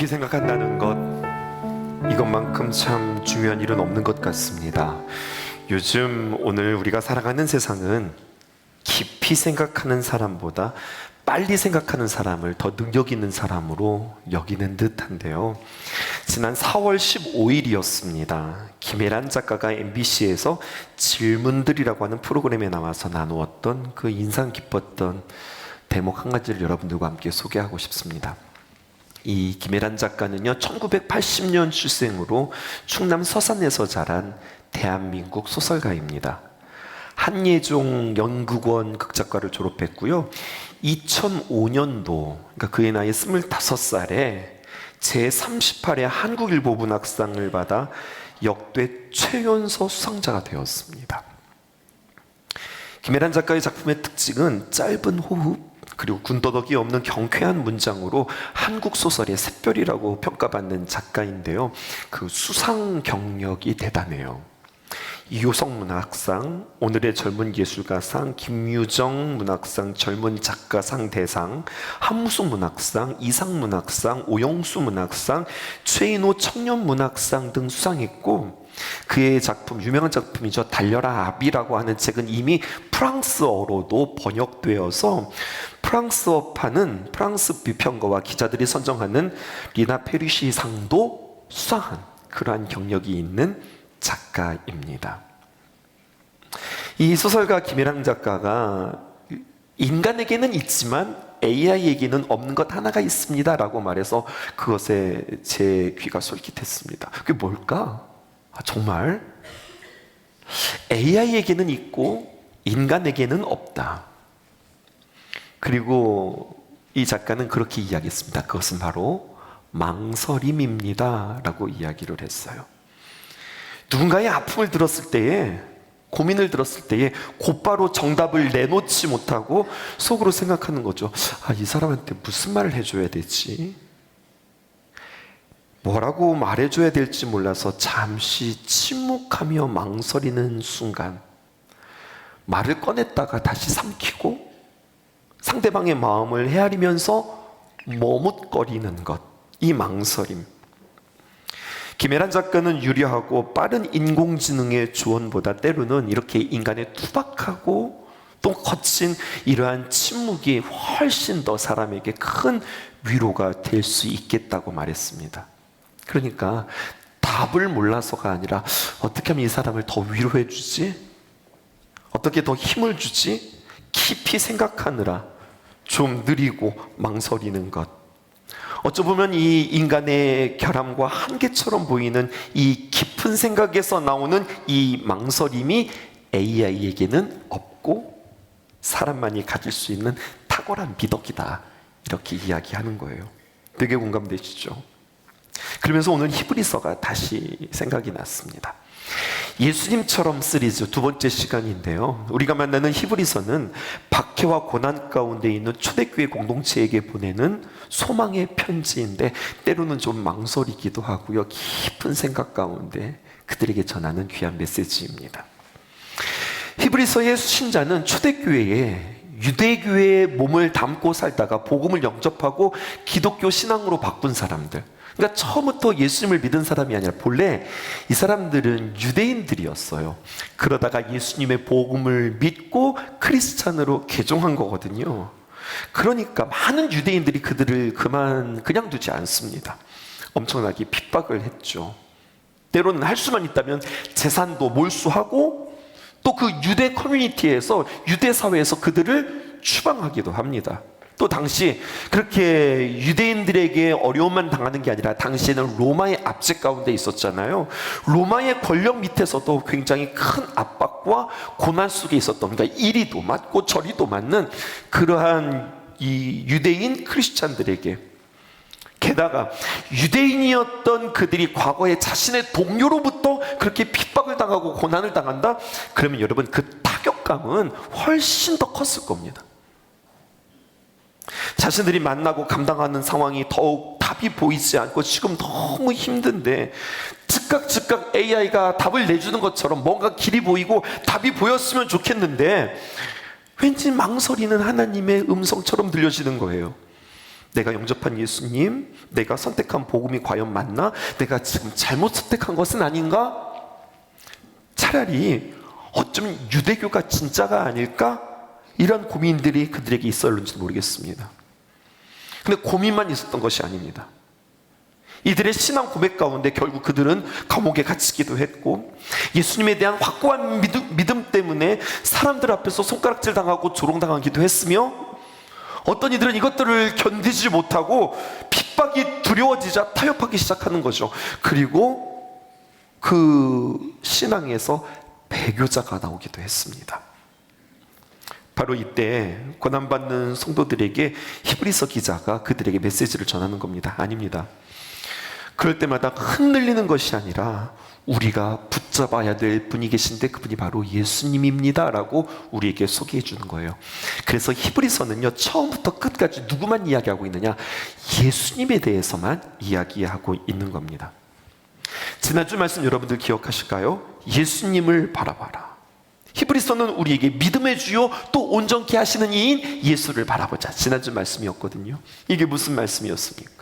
깊이 생각한다는 것, 이것만큼 참 중요한 일은 없는 것 같습니다. 요즘 오늘 우리가 살아가는 세상은 깊이 생각하는 사람보다 빨리 생각하는 사람을 더 능력 있는 사람으로 여기는 듯한데요. 지난 4월 15일이었습니다. 김혜란 작가가 MBC에서 질문들이라고 하는 프로그램에 나와서 나누었던 그 인상 깊었던 대목 한 가지를 여러분들과 함께 소개하고 싶습니다. 이 김혜란 작가는요, 1980년 출생으로 충남 서산에서 자란 대한민국 소설가입니다. 한예종 연극원 극작과를 졸업했고요. 2005년도, 그러니까 그의 나이 25살에 제38회 한국일보 문학상을 받아 역대 최연소 수상자가 되었습니다. 김혜란 작가의 작품의 특징은 짧은 호흡, 그리고 군더더기 없는 경쾌한 문장으로 한국 소설의 샛별이라고 평가받는 작가인데요. 그 수상 경력이 대단해요. 이효성 문학상, 오늘의 젊은 예술가상, 김유정 문학상 젊은 작가상 대상, 한무숙 문학상, 이상 문학상, 오영수 문학상, 최인호 청년 문학상 등 수상했고, 그의 작품, 유명한 작품이죠. 달려라 아비라고 하는 책은 이미 프랑스어로도 번역되어서 프랑스어판은 프랑스 비평가와 기자들이 선정하는 리나 페르시 상도 수상한 그러한 경력이 있는 작가입니다. 이 소설가 김혜란 작가가 인간에게는 있지만 AI에게는 없는 것 하나가 있습니다 라고 말해서 그것에 제 귀가 솔깃했습니다. 그게 뭘까? 정말 AI에게는 있고 인간에게는 없다. 그리고 이 작가는 그렇게 이야기했습니다. 그것은 바로 망설임입니다 라고 이야기를 했어요. 누군가의 아픔을 들었을 때에, 고민을 들었을 때에 곧바로 정답을 내놓지 못하고 속으로 생각하는 거죠. 이 사람한테 무슨 말을 해줘야 되지? 뭐라고 말해줘야 될지 몰라서 잠시 침묵하며 망설이는 순간, 말을 꺼냈다가 다시 삼키고 상대방의 마음을 헤아리면서 머뭇거리는 것, 이 망설임. 김혜란 작가는 유려하고 빠른 인공지능의 조언보다 때로는 이렇게 인간의 투박하고 또 거친 이러한 침묵이 훨씬 더 사람에게 큰 위로가 될 수 있겠다고 말했습니다. 그러니까 답을 몰라서가 아니라 어떻게 하면 이 사람을 더 위로해 주지? 어떻게 더 힘을 주지? 깊이 생각하느라 좀 느리고 망설이는 것. 어쩌보면 이 인간의 결함과 한계처럼 보이는 이 깊은 생각에서 나오는 이 망설임이 AI에게는 없고 사람만이 가질 수 있는 탁월한 미덕이다. 이렇게 이야기하는 거예요. 되게 공감되시죠? 그러면서 오늘 히브리서가 다시 생각이 났습니다. 예수님처럼 시리즈 두 번째 시간인데요. 우리가 만나는 히브리서는 박해와 고난 가운데 있는 초대교회 공동체에게 보내는 소망의 편지인데 때로는 좀 망설이기도 하고요. 깊은 생각 가운데 그들에게 전하는 귀한 메시지입니다. 히브리서의 신자는 초대교회에 유대교회의 몸을 담고 살다가 복음을 영접하고 기독교 신앙으로 바꾼 사람들, 그러니까 처음부터 예수님을 믿은 사람이 아니라 본래 이 사람들은 유대인들이었어요. 그러다가 예수님의 복음을 믿고 크리스찬으로 개종한 거거든요. 그러니까 많은 유대인들이 그들을 그냥 두지 않습니다. 엄청나게 핍박을 했죠. 때로는 할 수만 있다면 재산도 몰수하고 또 그 유대 커뮤니티에서, 유대 사회에서 그들을 추방하기도 합니다. 또 당시 그렇게 유대인들에게 어려움만 당하는 게 아니라 당시에는 로마의 압제 가운데 있었잖아요. 로마의 권력 밑에서도 굉장히 큰 압박과 고난 속에 있었던, 그러니까 이리도 맞고 저리도 맞는 그러한 이 유대인 크리스찬들에게, 게다가 유대인이었던 그들이 과거에 자신의 동료로부터 그렇게 핍박을 당하고 고난을 당한다? 그러면 여러분 그 타격감은 훨씬 더 컸을 겁니다. 자신들이 만나고 감당하는 상황이 더욱 답이 보이지 않고 지금 너무 힘든데 즉각 AI가 답을 내주는 것처럼 뭔가 길이 보이고 답이 보였으면 좋겠는데 왠지 망설이는 하나님의 음성처럼 들려지는 거예요. 내가 영접한 예수님, 내가 선택한 복음이 과연 맞나? 내가 지금 잘못 선택한 것은 아닌가? 차라리 어쩌면 유대교가 진짜가 아닐까? 이런 고민들이 그들에게 있었는지도 모르겠습니다. 근데 고민만 있었던 것이 아닙니다. 이들의 신앙 고백 가운데 결국 그들은 감옥에 갇히기도 했고, 예수님에 대한 확고한 믿음 때문에 사람들 앞에서 손가락질 당하고 조롱당하기도 했으며, 어떤 이들은 이것들을 견디지 못하고 핍박이 두려워지자 타협하기 시작하는 거죠. 그리고 그 신앙에서 배교자가 나오기도 했습니다. 바로 이때 고난받는 성도들에게 히브리서 기자가 그들에게 메시지를 전하는 겁니다. 아닙니다. 그럴 때마다 흔들리는 것이 아니라 우리가 붙잡아야 될 분이 계신데 그분이 바로 예수님입니다 라고 우리에게 소개해 주는 거예요. 그래서 히브리서는요, 처음부터 끝까지 누구만 이야기하고 있느냐? 예수님에 대해서만 이야기하고 있는 겁니다. 지난주 말씀 여러분들 기억하실까요? 예수님을 바라봐라. 히브리서는 우리에게 믿음의 주요 또 온전케 하시는 이인 예수를 바라보자. 지난주 말씀이었거든요. 이게 무슨 말씀이었습니까?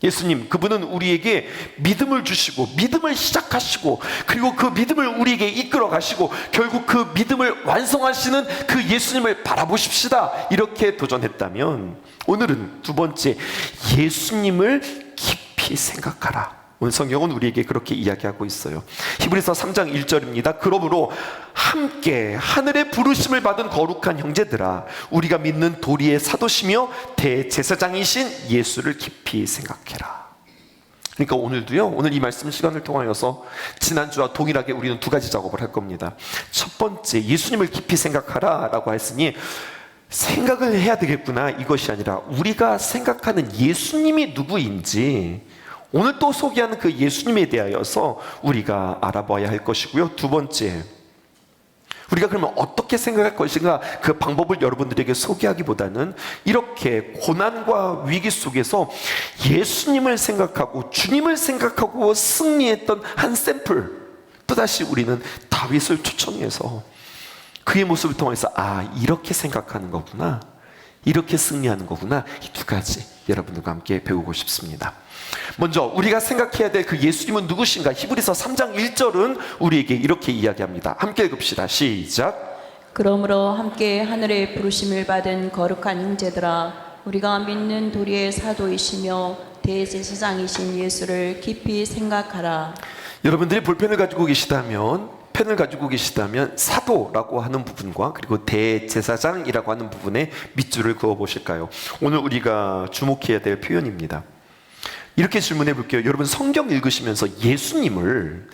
예수님, 그분은 우리에게 믿음을 주시고 믿음을 시작하시고 그리고 그 믿음을 우리에게 이끌어 가시고 결국 그 믿음을 완성하시는 그 예수님을 바라보십시다, 이렇게 도전했다면, 오늘은 두 번째, 예수님을 깊이 생각하라. 오늘 성경은 우리에게 그렇게 이야기하고 있어요. 히브리서 3장 1절입니다. 그러므로 함께 하늘의 부르심을 받은 거룩한 형제들아, 우리가 믿는 도리의 사도시며 대제사장이신 예수를 깊이 생각해라. 그러니까 오늘도요, 오늘 이 말씀 시간을 통하여서 지난주와 동일하게 우리는 두 가지 작업을 할 겁니다. 첫 번째, 예수님을 깊이 생각하라 라고 했으니 생각을 해야 되겠구나, 이것이 아니라 우리가 생각하는 예수님이 누구인지 오늘 또 소개하는 그 예수님에 대하여서 우리가 알아봐야 할 것이고요. 두 번째, 우리가 그러면 어떻게 생각할 것인가, 그 방법을 여러분들에게 소개하기보다는 이렇게 고난과 위기 속에서 예수님을 생각하고 주님을 생각하고 승리했던 한 샘플, 또다시 우리는 다윗을 초청해서 그의 모습을 통해서 이렇게 생각하는 거구나, 이렇게 승리하는 거구나, 이 두 가지 여러분들과 함께 배우고 싶습니다. 먼저 우리가 생각해야 될 그 예수님은 누구신가? 히브리서 3장 1절은 우리에게 이렇게 이야기합니다. 함께 읽읍시다. 시작. 그러므로 함께 하늘의 부르심을 받은 거룩한 형제들아, 우리가 믿는 도리의 사도이시며 대제사장이신 예수를 깊이 생각하라. 여러분들이 볼펜을 가지고 계시다면, 펜을 가지고 계시다면 사도라고 하는 부분과 그리고 대제사장이라고 하는 부분에 밑줄을 그어 보실까요? 오늘 우리가 주목해야 될 표현입니다. 이렇게 질문해 볼게요. 여러분, 성경 읽으시면서 예수님을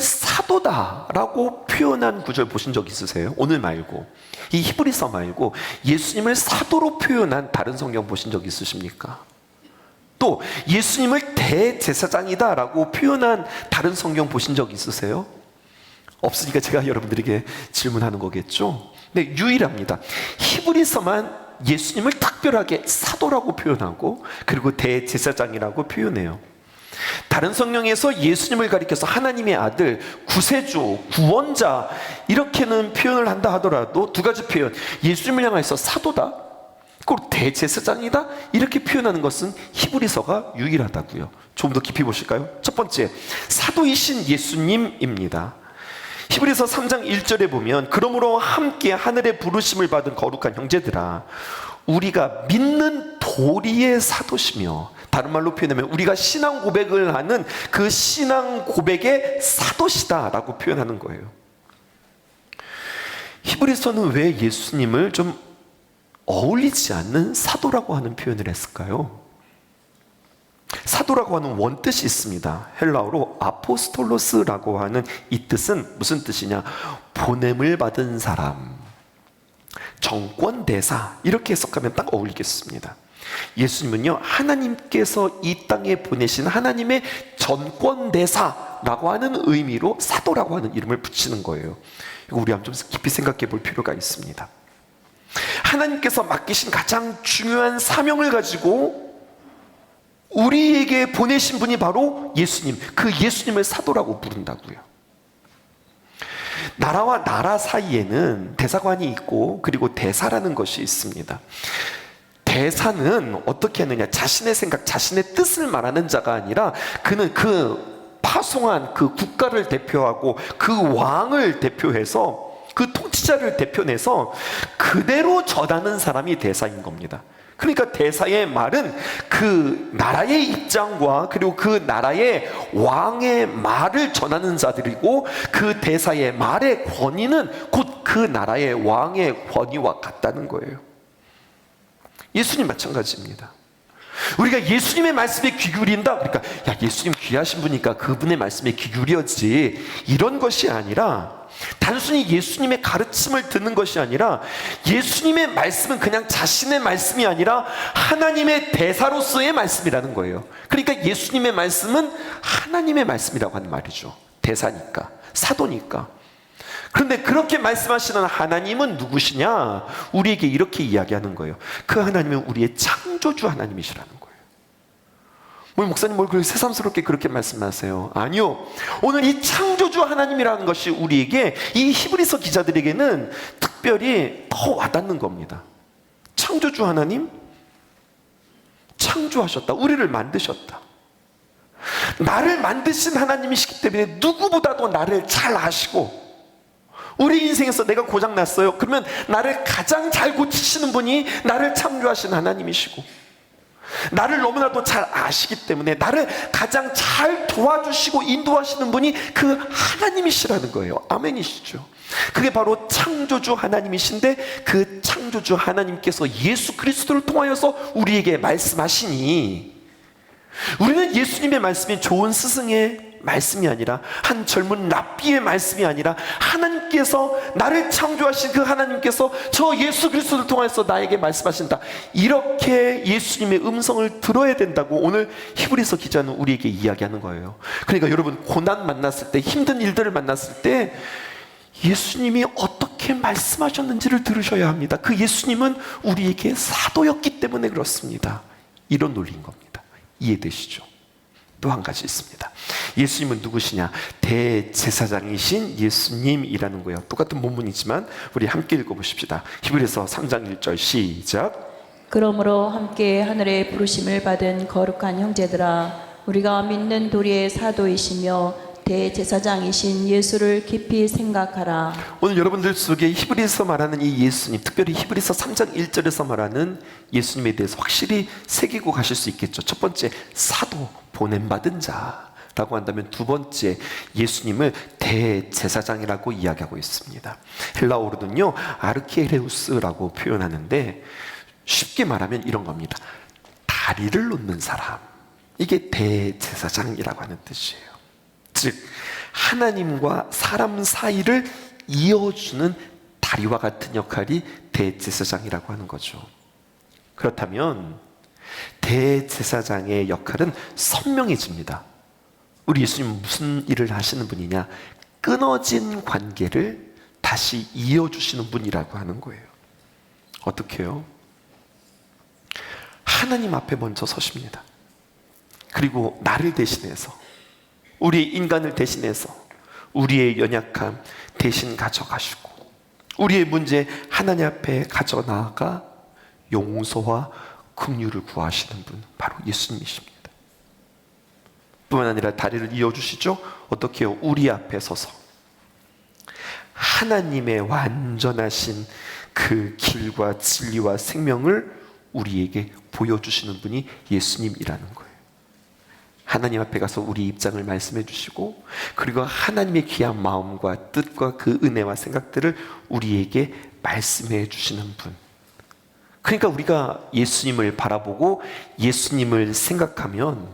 사도다라고 표현한 구절 보신 적 있으세요? 오늘 말고, 이 히브리서 말고 예수님을 사도로 표현한 다른 성경 보신 적 있으십니까? 또 예수님을 대제사장이다라고 표현한 다른 성경 보신 적 있으세요? 없으니까 제가 여러분들에게 질문하는 거겠죠. 근데 유일합니다. 히브리서만 예수님을 특별하게 사도라고 표현하고 그리고 대제사장이라고 표현해요. 다른 성경에서 예수님을 가리켜서 하나님의 아들, 구세주, 구원자 이렇게는 표현을 한다 하더라도 두 가지 표현, 예수님을 향해서 사도다, 그리고 대제사장이다, 이렇게 표현하는 것은 히브리서가 유일하다고요. 좀 더 깊이 보실까요? 첫 번째, 사도이신 예수님입니다. 히브리서 3장 1절에 보면, 그러므로 함께 하늘의 부르심을 받은 거룩한 형제들아, 우리가 믿는 도리의 사도시며, 다른 말로 표현하면 우리가 신앙 고백을 하는 그 신앙 고백의 사도시다 라고 표현하는 거예요. 히브리서는 왜 예수님을 좀 어울리지 않는 사도라고 하는 표현을 했을까요? 사도라고 하는 원뜻이 있습니다. 헬라어로 아포스톨로스라고 하는 이 뜻은 무슨 뜻이냐? 보냄을 받은 사람, 정권대사, 이렇게 해석하면 딱 어울리겠습니다. 예수님은요, 하나님께서 이 땅에 보내신 하나님의 전권대사라고 하는 의미로 사도라고 하는 이름을 붙이는 거예요. 이거 우리 한번 좀 깊이 생각해 볼 필요가 있습니다. 하나님께서 맡기신 가장 중요한 사명을 가지고 우리에게 보내신 분이 바로 예수님, 그 예수님을 사도라고 부른다고요. 나라와 나라 사이에는 대사관이 있고 그리고 대사라는 것이 있습니다. 대사는 어떻게 하느냐, 자신의 생각, 자신의 뜻을 말하는 자가 아니라 그는 그 파송한 그 국가를 대표하고 그 왕을 대표해서 그 통치자를 대표내서 그대로 전하는 사람이 대사인 겁니다. 그러니까 대사의 말은 그 나라의 입장과 그리고 그 나라의 왕의 말을 전하는 자들이고, 그 대사의 말의 권위는 곧 그 나라의 왕의 권위와 같다는 거예요. 예수님 마찬가지입니다. 우리가 예수님의 말씀에 귀 기울인다, 그러니까 야, 예수님 귀하신 분이니까 그분의 말씀에 귀 기울여지, 이런 것이 아니라, 단순히 예수님의 가르침을 듣는 것이 아니라, 예수님의 말씀은 그냥 자신의 말씀이 아니라 하나님의 대사로서의 말씀이라는 거예요. 그러니까 예수님의 말씀은 하나님의 말씀이라고 하는 말이죠. 대사니까, 사도니까. 그런데 그렇게 말씀하시는 하나님은 누구시냐? 우리에게 이렇게 이야기하는 거예요. 그 하나님은 우리의 창조주 하나님이시라는 거예요. 목사님 뭘 그렇게 새삼스럽게 그렇게 말씀하세요? 아니요, 오늘 이 창조주 하나님이라는 것이 우리에게, 이 히브리서 기자들에게는 특별히 더 와닿는 겁니다. 창조주 하나님, 창조하셨다, 우리를 만드셨다. 나를 만드신 하나님이시기 때문에 누구보다도 나를 잘 아시고, 우리 인생에서 내가 고장났어요, 그러면 나를 가장 잘 고치시는 분이 나를 창조하신 하나님이시고, 나를 너무나도 잘 아시기 때문에 나를 가장 잘 도와주시고 인도하시는 분이 그 하나님이시라는 거예요. 아멘이시죠? 그게 바로 창조주 하나님이신데, 그 창조주 하나님께서 예수 그리스도를 통하여서 우리에게 말씀하시니, 우리는 예수님의 말씀이 좋은 스승의 말씀이 아니라, 한 젊은 랍비의 말씀이 아니라, 하나님께서, 나를 창조하신 그 하나님께서 저 예수 그리스도를 통해서 나에게 말씀하신다, 이렇게 예수님의 음성을 들어야 된다고 오늘 히브리서 기자는 우리에게 이야기하는 거예요. 그러니까 여러분, 고난 만났을 때, 힘든 일들을 만났을 때 예수님이 어떻게 말씀하셨는지를 들으셔야 합니다. 그 예수님은 우리에게 사도였기 때문에 그렇습니다. 이런 논리인 겁니다. 이해되시죠? 또 한 가지 있습니다. 예수님은 누구시냐? 대제사장이신 예수님이라는 거예요. 똑같은 본문이지만 우리 함께 읽어보십시다. 히브리서 3장 1절 시작. 그러므로 함께 하늘의 부르심을 받은 거룩한 형제들아, 우리가 믿는 도리의 사도이시며 대제사장이신 예수를 깊이 생각하라. 오늘 여러분들 속에 히브리서 말하는 이 예수님, 특별히 히브리서 3장 1절에서 말하는 예수님에 대해서 확실히 새기고 가실 수 있겠죠. 첫 번째, 사도, 보냄받은 자라고 한다면, 두 번째, 예수님을 대제사장이라고 이야기하고 있습니다. 헬라어로는요, 아르케레우스라고 표현하는데, 쉽게 말하면 이런 겁니다. 다리를 놓는 사람, 이게 대제사장이라고 하는 뜻이에요. 즉, 하나님과 사람 사이를 이어주는 다리와 같은 역할이 대제사장이라고 하는 거죠. 그렇다면 대제사장의 역할은 선명해집니다. 우리 예수님은 무슨 일을 하시는 분이냐? 끊어진 관계를 다시 이어주시는 분이라고 하는 거예요. 어떻게요? 하나님 앞에 먼저 서십니다. 그리고 나를 대신해서, 우리 인간을 대신해서 우리의 연약함 대신 가져가시고, 우리의 문제 하나님 앞에 가져 나아가 용서와 긍휼을 구하시는 분, 바로 예수님이십니다. 뿐만 아니라 다리를 이어주시죠. 어떻게 해요? 우리 앞에 서서 하나님의 완전하신 그 길과 진리와 생명을 우리에게 보여주시는 분이 예수님이라는 거예요. 하나님 앞에 가서 우리 입장을 말씀해 주시고, 그리고 하나님의 귀한 마음과 뜻과 그 은혜와 생각들을 우리에게 말씀해 주시는 분. 그러니까 우리가 예수님을 바라보고 예수님을 생각하면,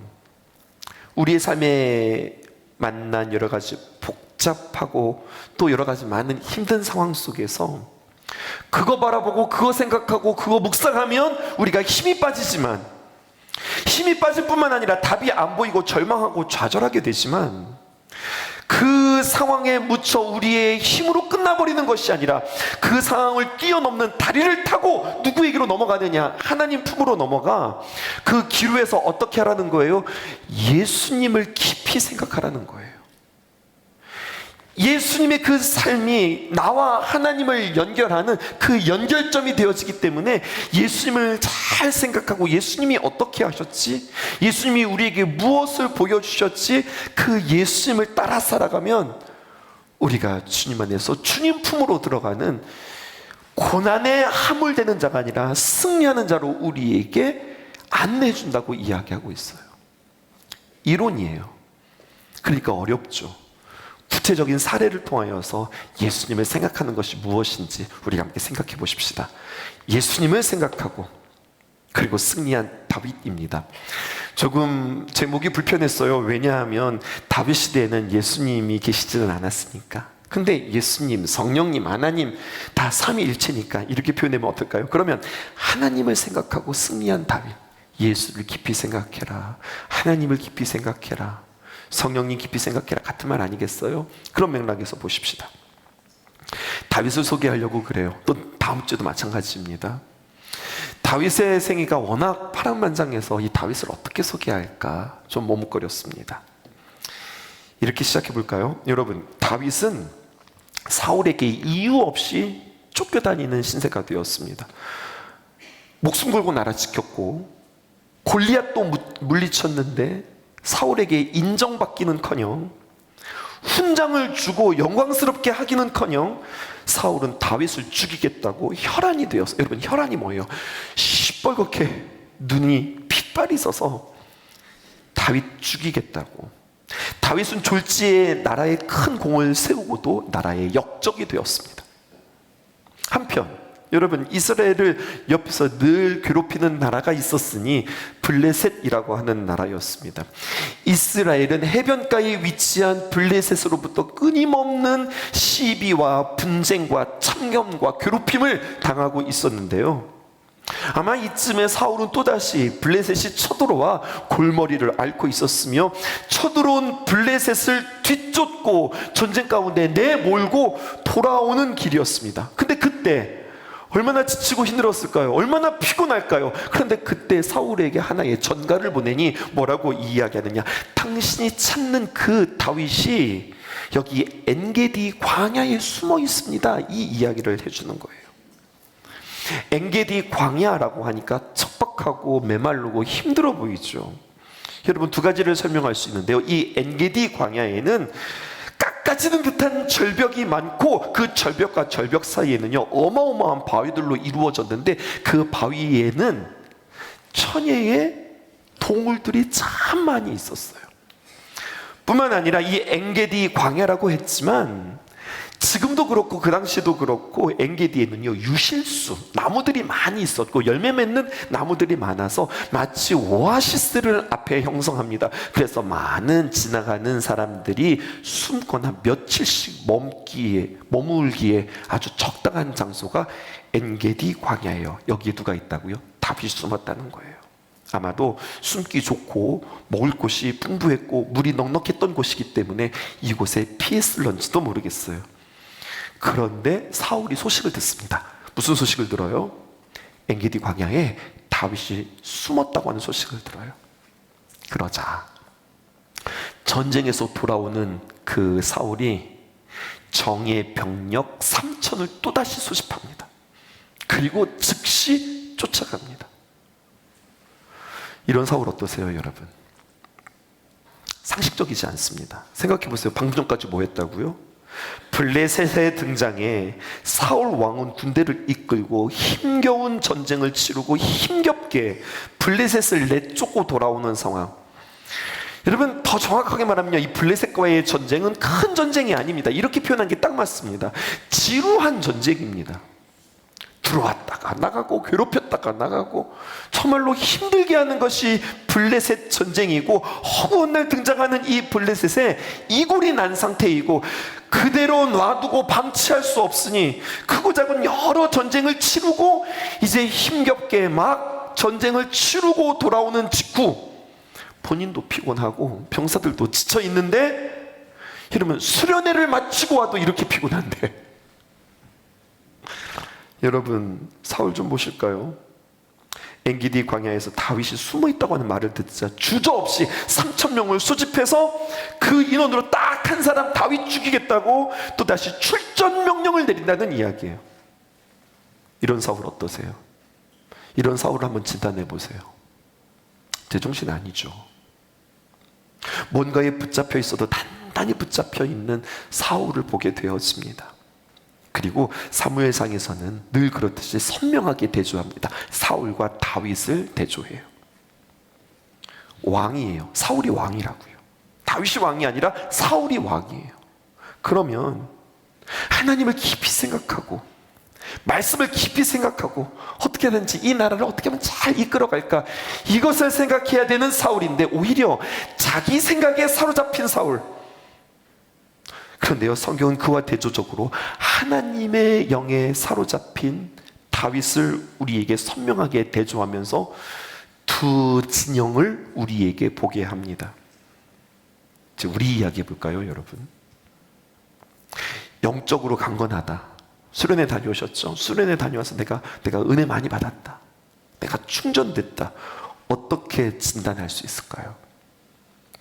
우리의 삶에 만난 여러 가지 복잡하고 또 여러 가지 많은 힘든 상황 속에서 그거 바라보고 그거 생각하고 그거 묵상하면 우리가 힘이 빠지지만, 힘이 빠질 뿐만 아니라 답이 안 보이고 절망하고 좌절하게 되지만, 그 상황에 묻혀 우리의 힘으로 끝나버리는 것이 아니라 그 상황을 뛰어넘는 다리를 타고 누구에게로 넘어가느냐? 하나님 품으로 넘어가 그 기로에서 어떻게 하라는 거예요? 예수님을 깊이 생각하라는 거예요. 예수님의 그 삶이 나와 하나님을 연결하는 그 연결점이 되어지기 때문에 예수님을 잘 생각하고 예수님이 어떻게 하셨지? 예수님이 우리에게 무엇을 보여주셨지? 그 예수님을 따라 살아가면 우리가 주님 안에서 주님 품으로 들어가는 고난에 함몰되는 자가 아니라 승리하는 자로 우리에게 안내해 준다고 이야기하고 있어요. 이론이에요. 그러니까 어렵죠. 구체적인 사례를 통하여서 예수님을 생각하는 것이 무엇인지 우리가 함께 생각해 보십시다. 예수님을 생각하고 그리고 승리한 다윗입니다. 조금 제목이 불편했어요. 왜냐하면 다윗 시대에는 예수님이 계시지는 않았으니까. 근데 예수님, 성령님, 하나님 다 삼위일체니까 이렇게 표현하면 어떨까요? 그러면 하나님을 생각하고 승리한 다윗, 예수를 깊이 생각해라, 하나님을 깊이 생각해라, 성령님 깊이 생각해라, 같은 말 아니겠어요? 그런 맥락에서 보십시다. 다윗을 소개하려고 그래요. 또 다음 주도 마찬가지입니다. 다윗의 생애가 워낙 파란만장해서 이 다윗을 어떻게 소개할까 좀 머뭇거렸습니다. 이렇게 시작해 볼까요? 여러분, 다윗은 사울에게 이유 없이 쫓겨다니는 신세가 되었습니다. 목숨 걸고 나라 지켰고 골리앗도 물리쳤는데 사울에게 인정받기는커녕 훈장을 주고 영광스럽게 하기는커녕 사울은 다윗을 죽이겠다고 혈안이 되었어요. 여러분, 혈안이 뭐예요? 시뻘겋게 눈이 핏발이 서서 다윗 죽이겠다고. 다윗은 졸지에 나라에 큰 공을 세우고도 나라의 역적이 되었습니다. 한편 여러분, 이스라엘을 옆에서 늘 괴롭히는 나라가 있었으니 블레셋이라고 하는 나라였습니다. 이스라엘은 해변가에 위치한 블레셋으로부터 끊임없는 시비와 분쟁과 참견과 괴롭힘을 당하고 있었는데요. 아마 이쯤에 사울은 또다시 블레셋이 쳐들어와 골머리를 앓고 있었으며 쳐들어온 블레셋을 뒤쫓고 전쟁 가운데 내몰고 돌아오는 길이었습니다. 근데 그때 얼마나 지치고 힘들었을까요? 얼마나 피곤할까요? 그런데 그때 사울에게 하나의 전가를 보내니 뭐라고 이야기하느냐? 당신이 찾는 그 다윗이 여기 엔게디 광야에 숨어 있습니다. 이 이야기를 해주는 거예요. 엔게디 광야라고 하니까 척박하고 메마르고 힘들어 보이죠. 여러분, 두 가지를 설명할 수 있는데요. 이 엔게디 광야에는 깎아지는 듯한 절벽이 많고 그 절벽과 절벽 사이에는요 어마어마한 바위들로 이루어졌는데 그 바위에는 천예의 동물들이 참 많이 있었어요. 뿐만 아니라 이 엔게디 광야라고 했지만 지금도 그렇고 그 당시도 그렇고 엔게디에는요 유실수, 나무들이 많이 있었고 열매 맺는 나무들이 많아서 마치 오아시스를 앞에 형성합니다. 그래서 많은 지나가는 사람들이 숨거나 며칠씩 머물기에 아주 적당한 장소가 엔게디 광야예요. 여기에 누가 있다고요? 다윗이 숨었다는 거예요. 아마도 숨기 좋고 먹을 곳이 풍부했고 물이 넉넉했던 곳이기 때문에 이곳에 피했을런지도 모르겠어요. 그런데 사울이 소식을 듣습니다. 무슨 소식을 들어요? 엔게디 광야에 다윗이 숨었다고 하는 소식을 들어요. 그러자 전쟁에서 돌아오는 그 사울이 정예 병력 3,000을 또다시 소집합니다. 그리고 즉시 쫓아갑니다. 이런 사울 어떠세요, 여러분? 상식적이지 않습니다. 생각해 보세요. 방금 전까지 뭐 했다고요? 블레셋의 등장에 사울 왕은 군대를 이끌고 힘겨운 전쟁을 치르고 힘겹게 블레셋을 내쫓고 돌아오는 상황. 여러분, 더 정확하게 말하면 이 블레셋과의 전쟁은 큰 전쟁이 아닙니다. 이렇게 표현한 게 딱 맞습니다. 지루한 전쟁입니다. 들어왔다가 나가고 괴롭혔다가 나가고 정말로 힘들게 하는 것이 블레셋 전쟁이고 허구한 날 등장하는 이 블레셋에 이골이 난 상태이고 그대로 놔두고 방치할 수 없으니 크고 작은 여러 전쟁을 치르고 이제 힘겹게 막 전쟁을 치르고 돌아오는 직후 본인도 피곤하고 병사들도 지쳐 있는데 이러면 수련회를 마치고 와도 이렇게 피곤한데 여러분, 사울 좀 보실까요? 엔기디 광야에서 다윗이 숨어 있다고 하는 말을 듣자 주저없이 3,000명을 소집해서 그 인원으로 딱 한 사람 다윗 죽이겠다고 또다시 출전 명령을 내린다는 이야기예요. 이런 사울 어떠세요? 이런 사울을 한번 진단해 보세요. 제정신 아니죠. 뭔가에 붙잡혀 있어도 단단히 붙잡혀 있는 사울을 보게 되었습니다. 그리고 사무엘상에서는 늘 그렇듯이 선명하게 대조합니다. 사울과 다윗을 대조해요. 왕이에요. 사울이 왕이라고요. 다윗이 왕이 아니라 사울이 왕이에요. 그러면 하나님을 깊이 생각하고 말씀을 깊이 생각하고 어떻게든지 이 나라를 어떻게 하면 잘 이끌어갈까, 이것을 생각해야 되는 사울인데 오히려 자기 생각에 사로잡힌 사울. 그런데요, 성경은 그와 대조적으로 하나님의 영에 사로잡힌 다윗을 우리에게 선명하게 대조하면서 두 진영을 우리에게 보게 합니다. 이제 우리 이야기 해볼까요, 여러분? 영적으로 강건하다. 수련회 다녀오셨죠? 수련회 다녀와서 내가 은혜 많이 받았다, 내가 충전됐다. 어떻게 진단할 수 있을까요?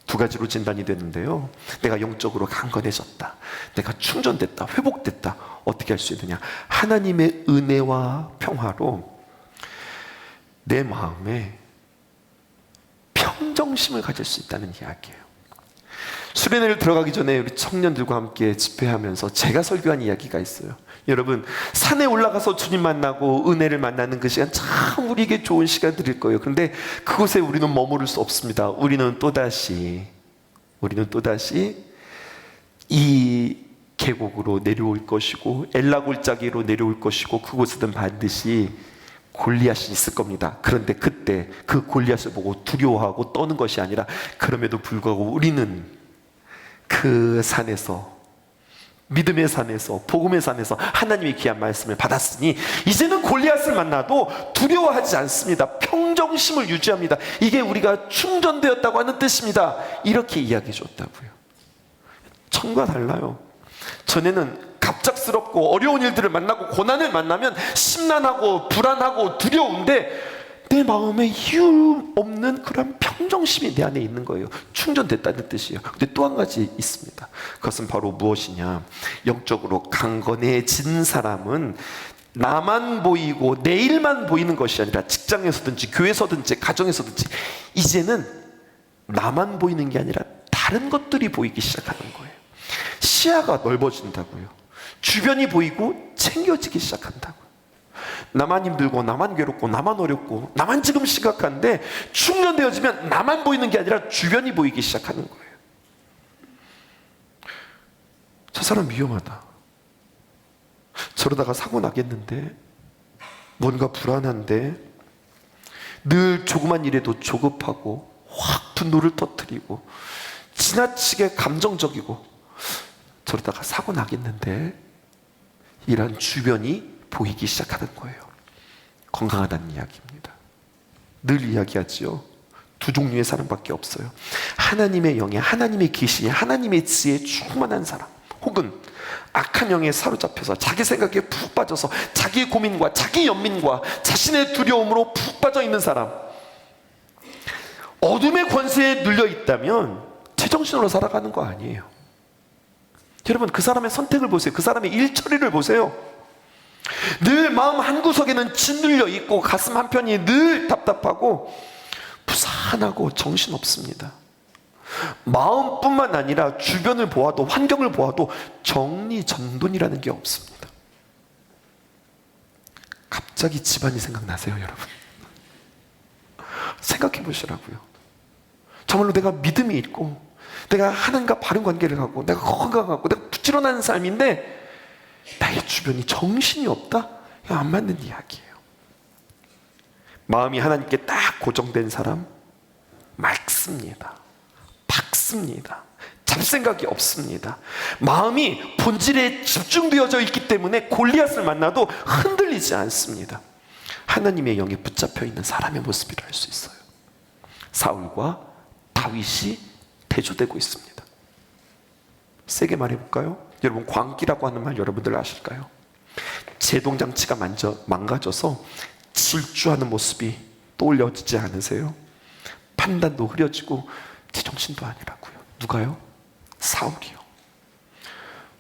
두 가지로 진단이 되는데요. 내가 영적으로 강건해졌다, 내가 충전됐다, 회복됐다. 어떻게 할 수 있느냐? 하나님의 은혜와 평화로 내 마음에 평정심을 가질 수 있다는 이야기예요. 수련회를 들어가기 전에 우리 청년들과 함께 집회하면서 제가 설교한 이야기가 있어요. 여러분, 산에 올라가서 주님 만나고 은혜를 만나는 그 시간 참 우리에게 좋은 시간들일 거예요. 그런데 그곳에 우리는 머무를 수 없습니다. 우리는 또다시 이 계곡으로 내려올 것이고 엘라 골짜기로 내려올 것이고 그곳에는 반드시 골리앗이 있을 겁니다. 그런데 그때 그 골리앗을 보고 두려워하고 떠는 것이 아니라, 그럼에도 불구하고 우리는 그 산에서, 믿음의 산에서, 복음의 산에서 하나님의 귀한 말씀을 받았으니 이제는 골리앗을 만나도 두려워하지 않습니다. 평정심을 유지합니다. 이게 우리가 충전되었다고 하는 뜻입니다. 이렇게 이야기해 줬다고요. 처음과 달라요. 전에는 갑작스럽고 어려운 일들을 만나고 고난을 만나면 심란하고 불안하고 두려운데 내 마음에 이유 없는 그런 평정심이 내 안에 있는 거예요. 충전됐다는 뜻이에요. 근데 또 한 가지 있습니다. 그것은 바로 무엇이냐? 영적으로 강건해진 사람은 나만 보이고 내일만 보이는 것이 아니라 직장에서든지 교회에서든지 가정에서든지 이제는 나만 보이는 게 아니라 다른 것들이 보이기 시작하는 거예요. 시야가 넓어진다고요. 주변이 보이고 챙겨지기 시작한다고요. 나만 힘들고 나만 괴롭고 나만 어렵고 나만 지금 심각한데 충전되어지면 나만 보이는 게 아니라 주변이 보이기 시작하는 거예요. 저 사람 위험하다, 저러다가 사고 나겠는데, 뭔가 불안한데, 늘 조그만 일에도 조급하고 확 분노를 터뜨리고 지나치게 감정적이고, 저러다가 사고 나겠는데, 이런 주변이 보이기 시작하는 거예요. 건강하다는 이야기입니다. 늘 이야기하지요. 두 종류의 사람밖에 없어요. 하나님의 영에, 하나님의 계시에, 하나님의 지혜에 충만한 사람, 혹은 악한 영에 사로잡혀서 자기 생각에 푹 빠져서 자기의 고민과 자기 연민과 자신의 두려움으로 푹 빠져 있는 사람. 어둠의 권세에 눌려 있다면 제정신으로 살아가는 거 아니에요. 여러분, 그 사람의 선택을 보세요. 그 사람의 일처리를 보세요. 늘 마음 한구석에는 짓눌려 있고 가슴 한편이 늘 답답하고 부산하고 정신없습니다. 마음뿐만 아니라 주변을 보아도, 환경을 보아도 정리정돈이라는 게 없습니다. 갑자기 집안이 생각나세요, 여러분? 생각해 보시라고요. 정말로 내가 믿음이 있고 내가 하나님과 바른 관계를 하고 내가 건강하고 내가 부지런한 삶인데 나의 주변이 정신이 없다? 이거 안 맞는 이야기예요. 마음이 하나님께 딱 고정된 사람 맑습니다. 밝습니다. 잡생각이 없습니다. 마음이 본질에 집중되어져 있기 때문에 골리앗을 만나도 흔들리지 않습니다. 하나님의 영에 붙잡혀 있는 사람의 모습이라 할 수 있어요. 사울과 다윗이 대조되고 있습니다. 세게 말해볼까요? 여러분, 광기라고 하는 말 여러분들 아실까요? 제동장치가 망가져서 질주하는 모습이 떠올려지지 않으세요? 판단도 흐려지고 제정신도 아니라고요. 누가요? 사울이요.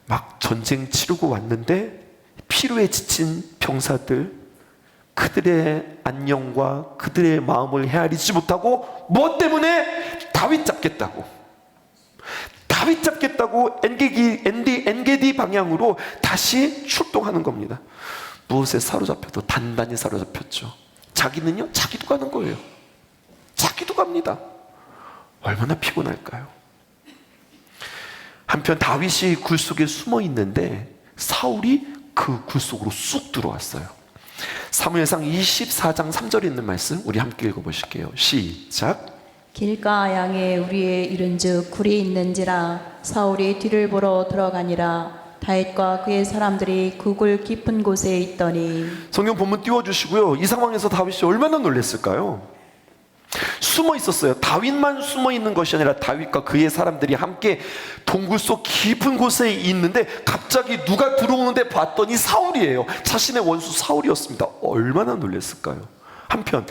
막 전쟁 치르고 왔는데 피로에 지친 병사들, 그들의 안녕과 그들의 마음을 헤아리지 못하고 뭐 때문에? 다윗 잡겠다고 엔게디 방향으로 다시 출동하는 겁니다. 무엇에 사로잡혀도 단단히 사로잡혔죠. 자기는요? 자기도 가는 거예요. 자기도 갑니다. 얼마나 피곤할까요? 한편 다윗이 굴 속에 숨어 있는데 사울이 그 굴 속으로 쑥 들어왔어요. 사무엘상 24장 3절에 있는 말씀 우리 함께 읽어보실게요. 시작. 길가 양에 우리의 이른즉 굴이 있는지라 사울이 뒤를 보러 들어가니라. 다윗과 그의 사람들이 그 굴 깊은 곳에 있더니. 성경 본문 띄워주시고요. 이 상황에서 다윗이 얼마나 놀랐을까요? 숨어 있었어요. 다윗만 숨어 있는 것이 아니라 다윗과 그의 사람들이 함께 동굴 속 깊은 곳에 있는데 갑자기 누가 들어오는데 봤더니 사울이에요. 자신의 원수 사울이었습니다. 얼마나 놀랐을까요? 한편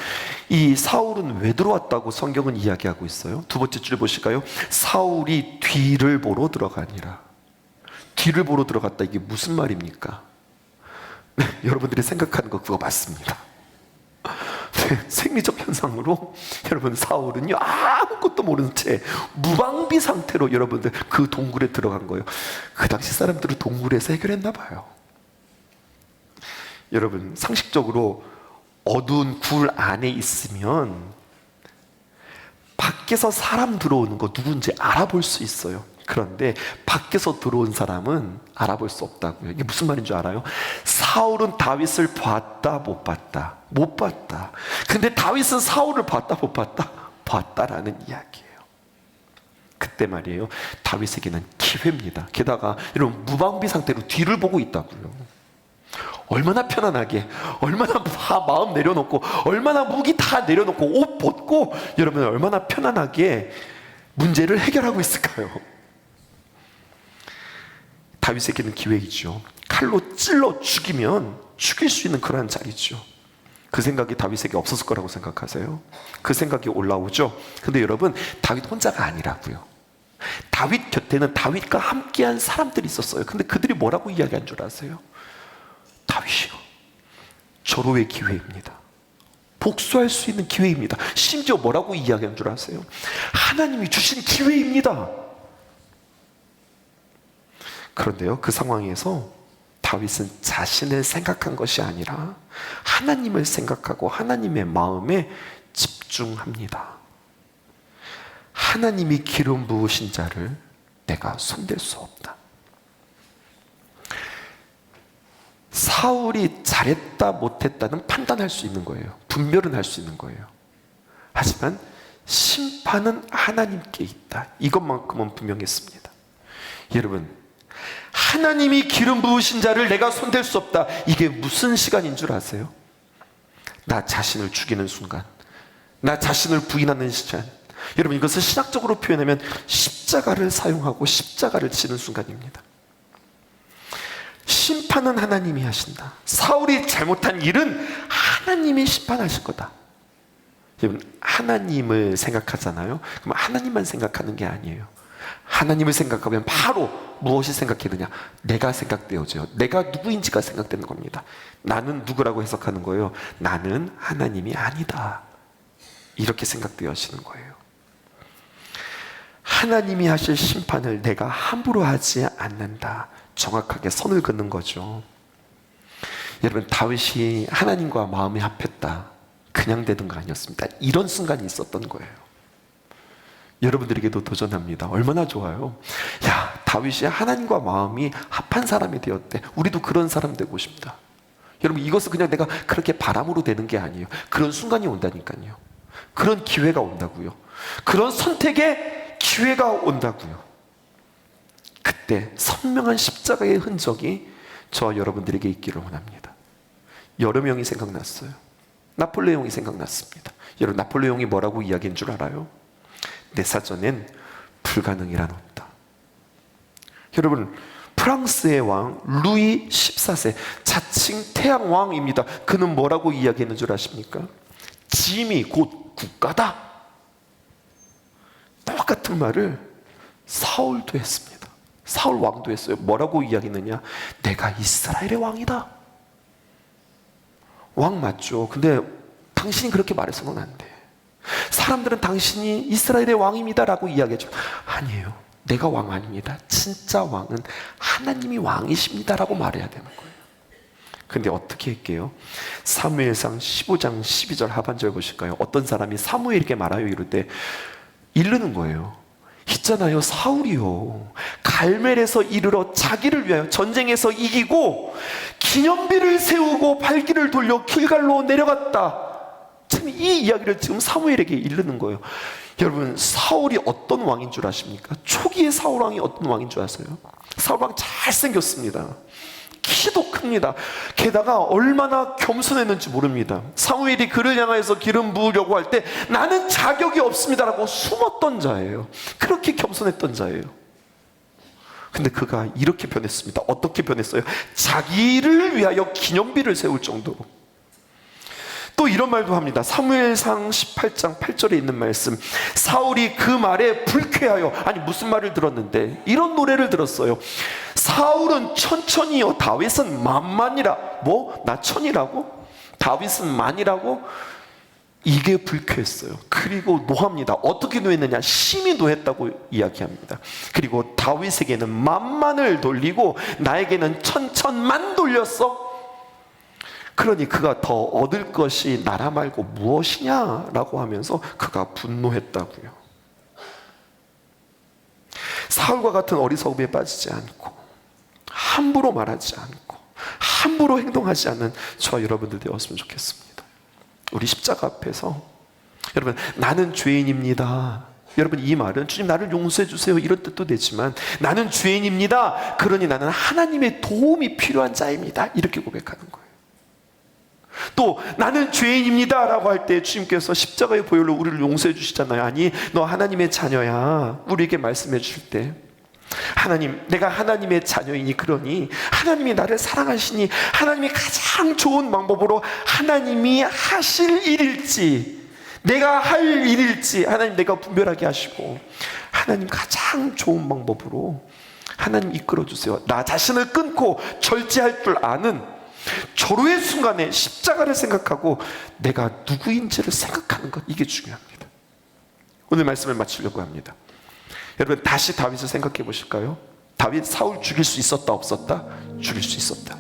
이 사울은 왜 들어왔다고 성경은 이야기하고 있어요? 두 번째 줄 보실까요? 사울이 뒤를 보러 들어가니라. 뒤를 보러 들어갔다, 이게 무슨 말입니까? 네, 여러분들이 생각하는 거 그거 맞습니다. 생리적 현상으로 여러분 사울은요 아무것도 모르는 채 무방비 상태로 여러분들 그 동굴에 들어간 거예요. 그 당시 사람들은 동굴에서 해결했나 봐요. 여러분 상식적으로 어두운 굴 안에 있으면 밖에서 사람 들어오는 거 누군지 알아볼 수 있어요. 그런데 밖에서 들어온 사람은 알아볼 수 없다고요. 이게 무슨 말인 줄 알아요? 사울은 다윗을 봤다 못 봤다? 못 봤다. 근데 다윗은 사울을 봤다 못 봤다? 봤다라는 이야기예요. 그때 말이에요, 다윗에게는 기회입니다. 게다가 이런 무방비 상태로 뒤를 보고 있다고요. 얼마나 편안하게, 얼마나 다 마음 내려놓고, 얼마나 무기 다 내려놓고 옷 벗고 여러분 얼마나 편안하게 문제를 해결하고 있을까요? 다윗에게는 기회이죠. 칼로 찔러 죽이면 죽일 수 있는 그러한 자리죠. 그 생각이 다윗에게 없었을 거라고 생각하세요? 그 생각이 올라오죠. 근데 여러분 다윗 혼자가 아니라고요. 다윗 곁에는 다윗과 함께한 사람들이 있었어요. 근데 그들이 뭐라고 이야기한 줄 아세요? 다윗이요, 절호의 기회입니다. 복수할 수 있는 기회입니다. 심지어 뭐라고 이야기한 줄 아세요? 하나님이 주신 기회입니다. 그런데요, 그 상황에서 다윗은 자신을 생각한 것이 아니라 하나님을 생각하고 하나님의 마음에 집중합니다. 하나님이 기름 부으신 자를 내가 손댈 수 없다. 사울이 잘했다 못했다는 판단할 수 있는 거예요. 분별은 할 수 있는 거예요. 하지만 심판은 하나님께 있다. 이것만큼은 분명했습니다. 여러분, 하나님이 기름 부으신 자를 내가 손댈 수 없다. 이게 무슨 시간인 줄 아세요? 나 자신을 죽이는 순간, 나 자신을 부인하는 시간. 여러분, 이것을 신학적으로 표현하면 십자가를 사용하고 십자가를 지는 순간입니다. 심판은 하나님이 하신다. 사울이 잘못한 일은 하나님이 심판하실 거다. 여러분, 하나님을 생각하잖아요. 그럼 하나님만 생각하는 게 아니에요. 하나님을 생각하면 바로 무엇이 생각되느냐? 내가 생각되어져요. 내가 누구인지가 생각되는 겁니다. 나는 누구라고 해석하는 거예요? 나는 하나님이 아니다. 이렇게 생각되어지는 거예요. 하나님이 하실 심판을 내가 함부로 하지 않는다. 정확하게 선을 긋는 거죠. 여러분, 다윗이 하나님과 마음이 합했다. 그냥 되는 거 아니었습니다. 이런 순간이 있었던 거예요. 여러분들에게도 도전합니다. 얼마나 좋아요. 야, 다윗이 하나님과 마음이 합한 사람이 되었대. 우리도 그런 사람 되고 싶다. 여러분, 이것은 그냥 내가 그렇게 바람으로 되는 게 아니에요. 그런 순간이 온다니까요. 그런 기회가 온다고요. 그런 선택의 기회가 온다고요. 그때 선명한 십자가의 흔적이 저와 여러분들에게 있기를 원합니다. 여러 명이 생각났어요. 나폴레옹이 생각났습니다. 여러분, 나폴레옹이 뭐라고 이야기한 줄 알아요? 내 사전엔 불가능이란 없다. 여러분, 프랑스의 왕 루이 14세, 자칭 태양왕입니다. 그는 뭐라고 이야기했는 줄 아십니까? 짐이 곧 국가다. 똑같은 말을 사울도 했습니다. 사울 왕도 했어요. 뭐라고 이야기했느냐? 내가 이스라엘의 왕이다. 왕 맞죠? 근데 당신이 그렇게 말해서는 안 돼. 사람들은 당신이 이스라엘의 왕입니다 라고 이야기하죠. 아니에요. 내가 왕 아닙니다. 진짜 왕은 하나님이 왕이십니다 라고 말해야 되는 거예요. 근데 어떻게 할게요? 사무엘상 15장 12절 하반절 보실까요? 어떤 사람이 사무엘에게 말하여 이르되, 이르는 거예요. 있잖아요, 사울이요, 갈멜에서 이르러 자기를 위하여 전쟁에서 이기고 기념비를 세우고 발길을 돌려 길갈로 내려갔다. 참, 이 이야기를 지금 사무엘에게 이르는 거예요. 여러분, 사울이 어떤 왕인 줄 아십니까? 초기에 사울 왕이 어떤 왕인 줄 아세요? 사울 왕 잘생겼습니다. 키도 큽니다. 게다가 얼마나 겸손했는지 모릅니다. 사무엘이 그를 향해서 기름 부으려고 할 때 나는 자격이 없습니다라고 숨었던 자예요. 그렇게 겸손했던 자예요. 근데 그가 이렇게 변했습니다. 어떻게 변했어요? 자기를 위하여 기념비를 세울 정도로. 또 이런 말도 합니다. 사무엘상 18장 8절에 있는 말씀, 사울이 그 말에 불쾌하여, 아니 무슨 말을 들었는데 이런 노래를 들었어요. 사울은 천천히요, 다윗은 만만이라. 뭐? 나 천이라고? 다윗은 만이라고? 이게 불쾌했어요. 그리고 노합니다. 어떻게 노했느냐? 심히 노했다고 이야기합니다. 그리고 다윗에게는 만만을 돌리고 나에게는 천천만 돌렸어. 그러니 그가 더 얻을 것이 나라 말고 무엇이냐라고 하면서 그가 분노했다고요. 사울과 같은 어리석음에 빠지지 않고, 함부로 말하지 않고, 함부로 행동하지 않는 저와 여러분들 되었으면 좋겠습니다. 우리 십자가 앞에서, 여러분, 나는 죄인입니다. 여러분, 이 말은 주님 나를 용서해 주세요 이런 뜻도 되지만, 나는 죄인입니다, 그러니 나는 하나님의 도움이 필요한 자입니다, 이렇게 고백하는 거예요. 또 나는 죄인입니다 라고 할 때 주님께서 십자가의 보혈로 우리를 용서해 주시잖아요. 아니, 너 하나님의 자녀야, 우리에게 말씀해 주실 때, 하나님, 내가 하나님의 자녀이니, 그러니 하나님이 나를 사랑하시니 하나님이 가장 좋은 방법으로 하나님이 하실 일일지 내가 할 일일지 하나님 내가 분별하게 하시고, 하나님 가장 좋은 방법으로 하나님 이끌어 주세요. 나 자신을 끊고 절제할 줄 아는 절호의 순간에 십자가를 생각하고 내가 누구인지를 생각하는 것, 이게 중요합니다. 오늘 말씀을 마치려고 합니다. 여러분, 다시 다윗을 생각해 보실까요? 다윗 사울 죽일 수 있었다 없었다? 죽일 수 있었다.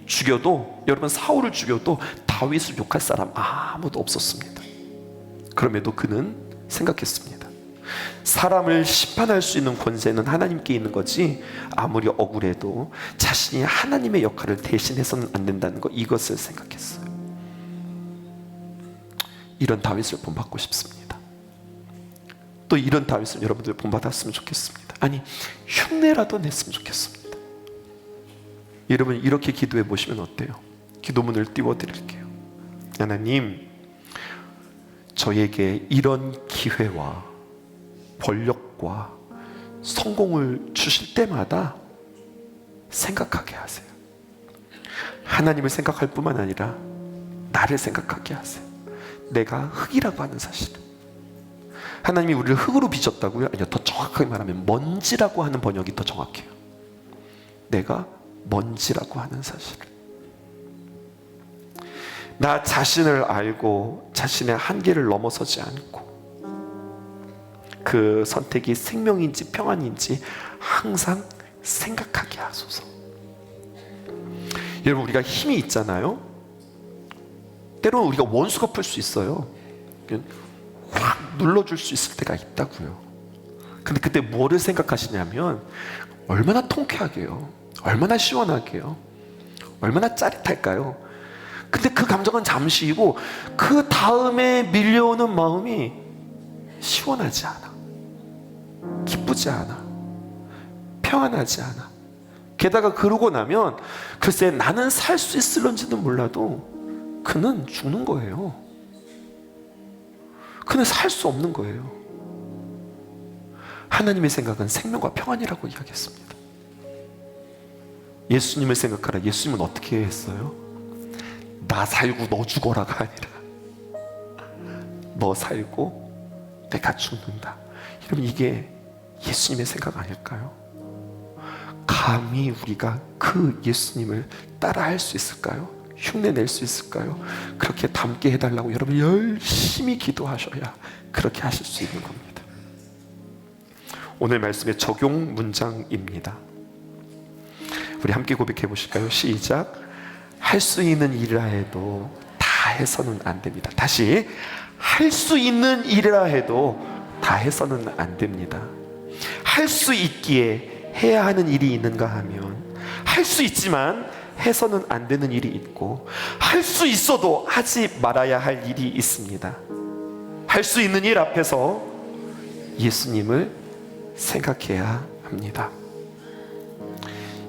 죽여도, 여러분, 사울을 죽여도 다윗을 욕할 사람 아무도 없었습니다. 그럼에도 그는 생각했습니다. 사람을 심판할 수 있는 권세는 하나님께 있는 거지, 아무리 억울해도 자신이 하나님의 역할을 대신해서는 안 된다는 것, 이것을 생각했어요. 이런 다윗을 본받고 싶습니다. 또 이런 다윗을 여러분들 본받았으면 좋겠습니다. 아니, 흉내라도 냈으면 좋겠습니다. 여러분, 이렇게 기도해 보시면 어때요? 기도문을 띄워드릴게요. 하나님, 저에게 이런 기회와 권력과 성공을 주실 때마다 생각하게 하세요. 하나님을 생각할 뿐만 아니라 나를 생각하게 하세요. 내가 흙이라고 하는 사실. 하나님이 우리를 흙으로 빚었다고요? 아니요, 더 정확하게 말하면 먼지라고 하는 번역이 더 정확해요. 내가 먼지라고 하는 사실. 나 자신을 알고 자신의 한계를 넘어서지 않고, 그 선택이 생명인지 평안인지 항상 생각하게 하소서. 여러분, 우리가 힘이 있잖아요. 때로는 우리가 원수가 풀 수 있어요. 확 눌러줄 수 있을 때가 있다고요. 근데 그때 뭐를 생각하시냐면, 얼마나 통쾌하게요, 얼마나 시원하게요, 얼마나 짜릿할까요? 근데 그 감정은 잠시이고 그 다음에 밀려오는 마음이 시원하지 않아, 기쁘지 않아, 평안하지 않아. 게다가 그러고 나면 글쎄 나는 살 수 있을런지도 몰라도 그는 죽는 거예요. 그는 살 수 없는 거예요. 하나님의 생각은 생명과 평안이라고 이야기했습니다. 예수님을 생각하라. 예수님은 어떻게 했어요? 나 살고 너 죽어라가 아니라 너 살고 내가 죽는다. 여러분, 이게 예수님의 생각 아닐까요? 감히 우리가 그 예수님을 따라할 수 있을까요? 흉내낼 수 있을까요? 그렇게 닮게 해달라고 여러분 열심히 기도하셔야 그렇게 하실 수 있는 겁니다. 오늘 말씀의 적용 문장입니다. 우리 함께 고백해 보실까요? 시작. 할 수 있는 일이라 해도 다 해서는 안 됩니다. 다시, 할 수 있는 일이라 해도 다 해서는 안 됩니다. 할 수 있기에 해야 하는 일이 있는가 하면 할 수 있지만 해서는 안 되는 일이 있고, 할 수 있어도 하지 말아야 할 일이 있습니다. 할 수 있는 일 앞에서 예수님을 생각해야 합니다.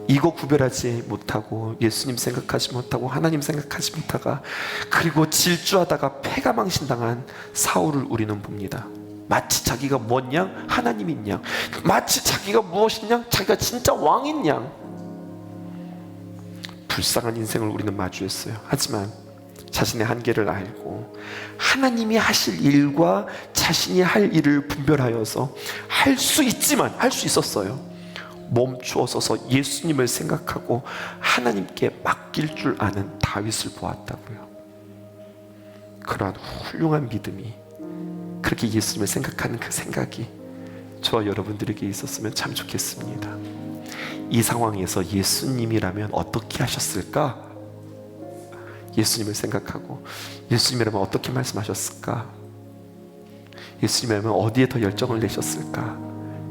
이거 구별하지 못하고 예수님 생각하지 못하고 하나님 생각하지 못하가 그리고 질주하다가 패가망신당한 사울을 우리는 봅니다. 마치 자기가 뭐냐? 하나님인 양. 마치 자기가 무엇이냐? 자기가 진짜 왕인 양. 불쌍한 인생을 우리는 마주했어요. 하지만 자신의 한계를 알고 하나님이 하실 일과 자신이 할 일을 분별하여서 할 수 있지만, 할 수 있었어요. 멈추어서서 예수님을 생각하고 하나님께 맡길 줄 아는 다윗을 보았다고요. 그러한 훌륭한 믿음이, 그렇게 예수님을 생각하는 그 생각이 저와 여러분들에게 있었으면 참 좋겠습니다. 이 상황에서 예수님이라면 어떻게 하셨을까? 예수님을 생각하고 예수님이라면 어떻게 말씀하셨을까? 예수님이라면 어디에 더 열정을 내셨을까?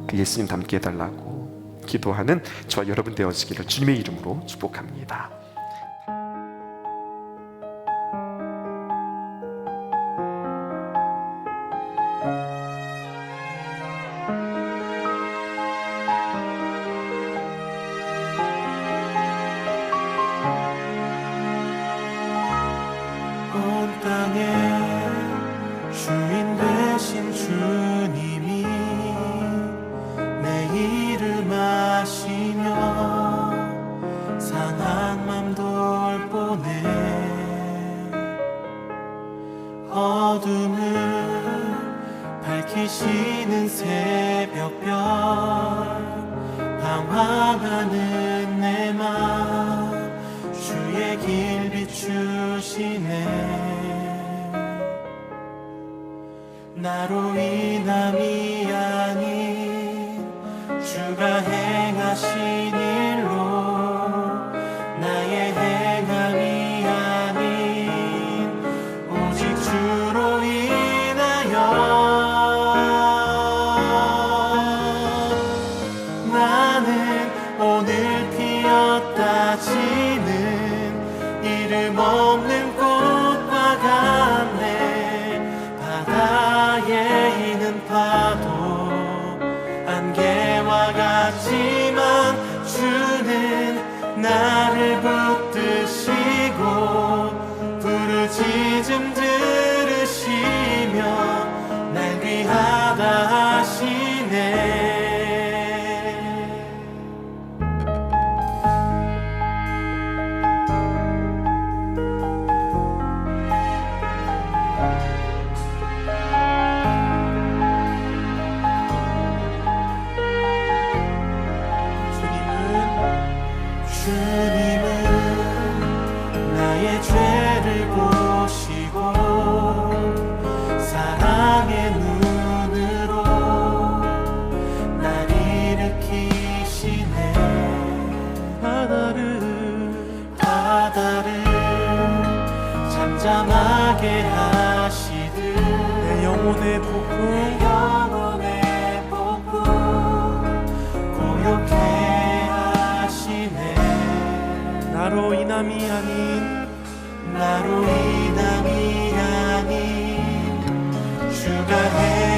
그 예수님 닮게 해달라고 기도하는 저와 여러분 되어지기를 주님의 이름으로 축복합니다. 온 땅의 주인 되신 주님이 내 이름 아시며 상한 맘 돌보네. 어둠을 밝히시는 새벽별, 방황하는 내 맘 주의 길 비추시네. 나로 인함이 아닌 주가 행하신 일로, 나의 행함이 아닌 오직 주로 인하여 나는 오늘 피었다 지는 이름 없는 꽃과 같네. 바다에 있는 파도 안개와 같지만 주는 나를 붙드시고 부르짖음 들으시며 날 귀하다 하시네. 주님은 나의 죄를 보시고 사랑의 눈으로 날 일으키시네. 바다를 잠잠하게 하시듯 내 영혼의 폭풍 고요케 나로 인함이 아닌 주가 해